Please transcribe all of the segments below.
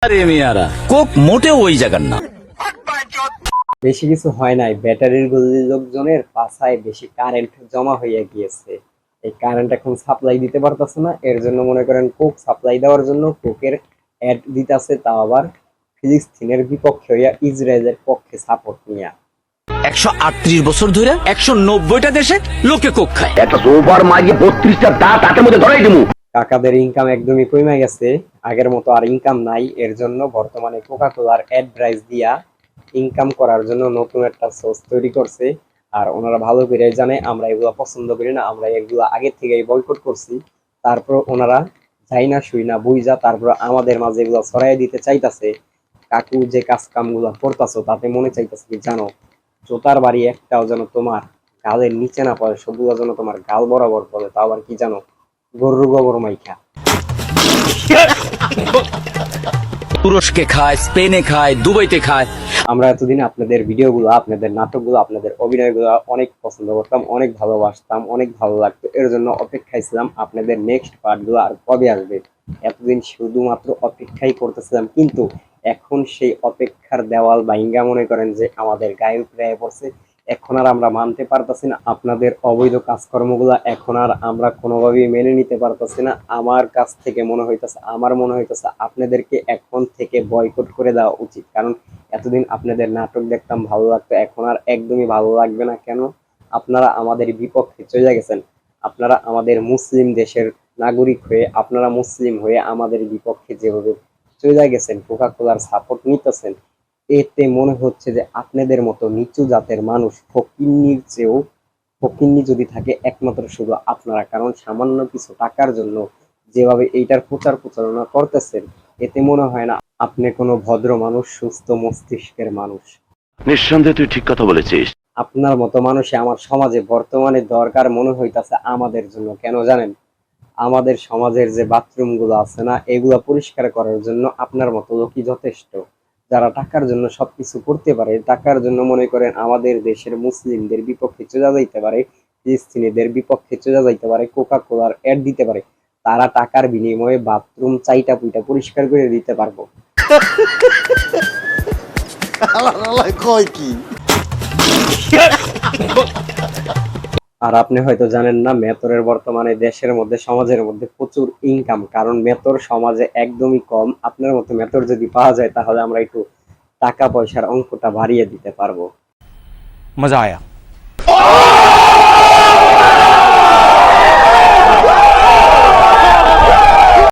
আরে মিয়ারা কোক মোটেও ওই জায়গার না। বেশি কিছু হয় নাই, ব্যাটারির গলির লোকজনের পাছায় বেশি কারেন্ট জমা হইয়া গিয়েছে। এই কারেন্ট এখন সাপ্লাই দিতে পারতেছে না, এর জন্য মনে করেন কোক সাপ্লাই দেওয়ার জন্য কোকের অ্যাড দিতেছে, তাও আবার ফিলিস্তিনের বিপক্ষে হইয়া ইসরায়েলের পক্ষে সাপোর্ট নিয়া। 138 বছর ধরে 190টা দেশে লোকে কোক খায়। একটা সোফার মাঝে 32টা দাঁত হাতের মধ্যে ধরাই দিমু। কাকাদের ইনকাম একদমই কমে গেছে, আগের মতো আর ইনকাম নাই। এর জন্য বর্তমানে কোকা কোলার অ্যাডভাইস দিয়া ইনকাম করার জন্য নতুন একটা সোর্স তৈরি করছে। আর ওনারা ভালো করে জানে আমরা এগুলো পছন্দ করি না, আমরা এগুলো আগে থেকেই বয়কট করছি। তারপর ওনারা যাই না শুই না বুঝা তারপর আমাদের মাঝে এগুলো ছড়াই দিতে চাইতাছে। কাকু যে কাজ কামগুলো করতেছো তাতে মনে চাইতেছে কি জানো, জোতার বাড়ি একটাও যেন তোমার গালের নিচে না পড়ে, সবগুলো যেন তোমার গাল বরাবর পড়ে, তাও আবার কি জানো, গরুর গোবর মাইখা। তুরস্কে খায়, স্পেনে খায়, দুবাইতে খায়। আমরা এতদিন আপনাদের ভিডিওগুলো, আপনাদের নাটকগুলো, আপনাদের অভিনয়গুলো অনেক পছন্দ করতাম, অনেক ভালোবাসতাম, অনেক ভালো লাগতো। এর জন্য অপেক্ষায় ছিলাম আপনাদের নেক্সট পার্টগুলো আর কবে আসবে। এতদিন শুধুমাত্র অপেক্ষাই করতেছিলাম, কিন্তু এখন সেই অপেক্ষার দেওয়াল ভাইঙ্গা মনে করেন যে আমাদের গায়ে প্রায় পড়ছে। এখন আর আমরা মানতে পারতেছি না আপনাদের অবৈধ কাজকর্মগুলো, এখন আর আমরা কোনোভাবেই মেনে নিতে পারতেছি না। আমার কাছ থেকে মনে হইতেছে, আমার মনে হইতেছে আপনাদেরকে এখন থেকে বয়কট করে দেওয়া উচিত। কারণ এতদিন আপনাদের নাটক দেখতাম, ভালো লাগতো, এখন আর একদমই ভালো লাগবে না। কেন? আপনারা আমাদের বিপক্ষে চলে গেছেন। আপনারা আমাদের মুসলিম দেশের নাগরিক হয়ে, আপনারা মুসলিম হয়ে আমাদের বিপক্ষে যেভাবে চলে গেছেন, কোকা কোলার সাপোর্ট নিতেছেন, এতে মনে হচ্ছে যে আপনাদের মতো নিচু জাতের মানুষ, ফকিন্নির চেয়েও ফকিন্নি যদি থাকে একমাত্র শুধু আপনারা। কারণ সামান্য কিছু টাকার জন্য যেভাবে এইটার প্রচার প্রচারণা করতেছেন, এতে মনে হয় না আপনি কোনো ভদ্র মানুষ, সুস্থ মস্তিষ্কের মানুষ। নিঃসন্দেহে তুই ঠিক কথা বলেছিস। আপনার মতো মানুষে আমার সমাজে বর্তমানে দরকার মনে হইতাছে আমাদের জন্য। কেন জানেন? আমাদের সমাজের যে বাথরুম গুলো আছে না, এগুলা পরিষ্কার করার জন্য আপনার মতো লোকই যথেষ্ট। যারা টাকার জন্য সবকিছু করতে পারে, টাকার জন্য মনে করেন আমাদের দেশের মুসলিমদের বিপক্ষে চলে যাইতে পারে, ফিলিস্তিনিদের বিপক্ষে চলে যাইতে পারে, কোকা কোলার অ্যাড দিতে পারে, তারা টাকার বিনিময়ে বাথরুম চাইটা পুইটা পরিষ্কার করে দিতে পারবো। আর আপনি হয়তো জানেন না, মেতরের বর্তমানে দেশের মধ্যে, সমাজের মধ্যে প্রচুর ইনকাম। কারণ মেতর সমাজে একদমই কম। আপনার মতো মেতর যদি পাওয়া যায় তাহলে আমরা একটু টাকা পয়সার অঙ্কটা বাড়িয়ে দিতে পারবো। মজা আয়া।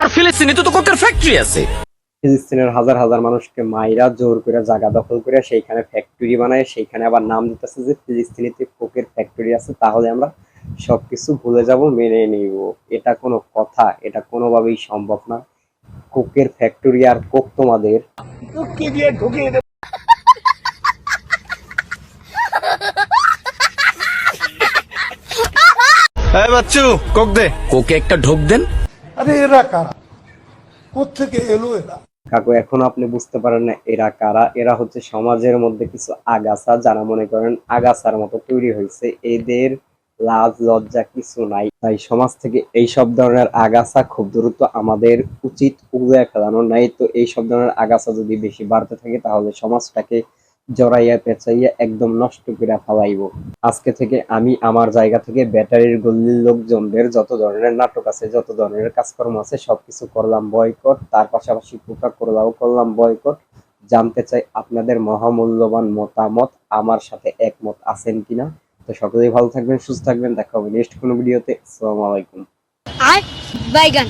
আর ফিলিস্তিনে তো কোকের ফ্যাক্টরি আছে। ফিলিস্তিনের হাজার হাজার মানুষকে মাইরা জোর করে জায়গা দখল করে সেইখানে ফ্যাক্টরি বানায়, সেইখানে আবার নাম দিতেছে যে ফিলিস্তিনিতে কোকের ফ্যাক্টরি আছে, তাহলে আমরা সবকিছু ভুলে যাব, মেনে নিব। এটা কোনো কথা? এটা কোনোভাবেই সম্ভব না। কোকের ফ্যাক্টরি আর কোক তোমাদের। এই বাচ্চু কোক দে। কোকে একটা ঢোক দেন। আরে এরা কারা, কোত্থেকে এলো এরা? কাকু এখন আপনি বুঝতে পারেন না এরা কারা? এরা হচ্ছে সমাজের মধ্যে কিছু আগাছা, যারা মনে করেন আগাছার মতো তৈরি হয়েছে। এদের লাজ লজ্জা কিছু নাই, তাই সমাজ থেকে এই সব ধরনের আগাছা খুব দ্রুত আমাদের উচিত উড়িয়ে ফেলানো। নাই তো এই সব ধরনের আগাছা যদি বেশি বাড়তে থাকে তাহলে সমাজটাকে জড়াইয়া পেঁচাইয়া একদম নষ্ট করে ফেলাইবো। আজকে থেকে আমি আমার জায়গা থেকে ব্যাটারির গল্লির লোকজনদের যত ধরনের নাটক আছে, যত ধরনের কাজকর্ম আছে, সবকিছু করলাম বয়কট। তার পাশাপাশি কোকা কোলাও করলাম বয়কট। জানতে চাই আপনাদের মহামূল্যবান মতামত, আমার সাথে একমত আছেন কিনা। তো সকলেই ভালো থাকবেন, সুস্থ থাকবেন, দেখা হবে নেক্সট কোনো ভিডিওতে। আসসালামু আলাইকুম। আর বাইগান।